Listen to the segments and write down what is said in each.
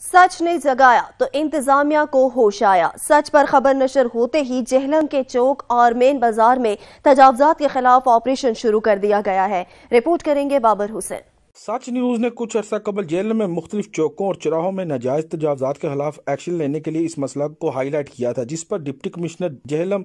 सच ने जगाया तो इंतजामिया को होश आया। सच पर खबर नशर होते ही जहलम के चौक और मेन बाजार में तजावजात के खिलाफ ऑपरेशन शुरू कर दिया गया है। रिपोर्ट करेंगे बाबर हुसैन। सच न्यूज ने कुछ अर्सा कबल जहलम में मुख्तलिफ चौकों और चौराहों में नाजायज तजावजात के खिलाफ एक्शन लेने के लिए इस मसला को हाईलाइट किया था, जिस पर डिप्टी कमिश्नर जहलम,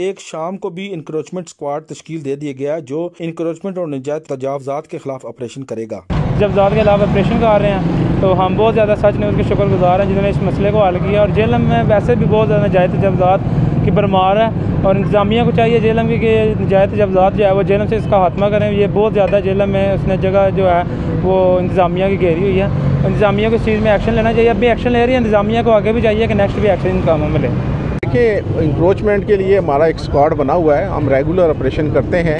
एक शाम को भी इंक्रोचमंट स्क्वाड तश्कील दे दिया गया, जो इंक्रोचमंट और नाजायज तजावजात के खिलाफ ऑपरेशन करेगा। तजावजात के खिलाफ ऑपरेशन कर रहे हैं, तो हम बहुत ज़्यादा सच न्यूज़ के शुक्रगुजार हैं जिन्होंने इस मसले को हल किया। और जहलम में वैसे भी बहुत ज़्यादा नाजायज तजावजात की भरमार है और इंतजामिया को चाहिए जहलम की कि नाजायज तजावजात जो है वो जहलम से इसका खात्मा करें। ये बहुत ज़्यादा जहलम में उसने जगह जो है वो इंतजामिया की घेरी हुई है। इंतजामिया को इस चीज़ में एक्शन लेना चाहिए। अभी एक्शन ले रही है इंतजामिया को, आगे भी चाहिए कि नेक्स्ट भी एक्शन इन कामों में ले। देखिए, इंक्रोचमेंट के लिए हमारा एक स्क्वाड बना हुआ है, हम रेगुलर ऑपरेशन करते हैं।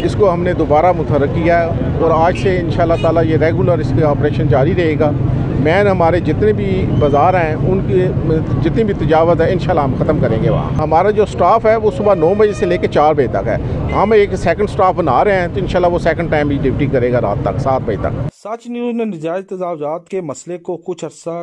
इसको हमने दोबारा मुतहर्रिक किया है और आज से इंशाल्लाह ताला ये रेगुलर इसके ऑपरेशन जारी रहेगा। मैन हमारे जितने भी बाज़ार हैं उनकी जितनी भी तजावत है इंशाल्लाह हम ख़त्म करेंगे। वहाँ हमारा जो स्टाफ है वो सुबह 9 बजे से लेकर 4 बजे तक है। हम एक सेकंड स्टाफ बना रहे हैं, तो इंशाल्लाह वो सेकंड टाइम भी ड्यूटी करेगा रात तक 7 बजे तक। सच न्यूज ने नाजायज तजावजात के मसले को कुछ अर्सा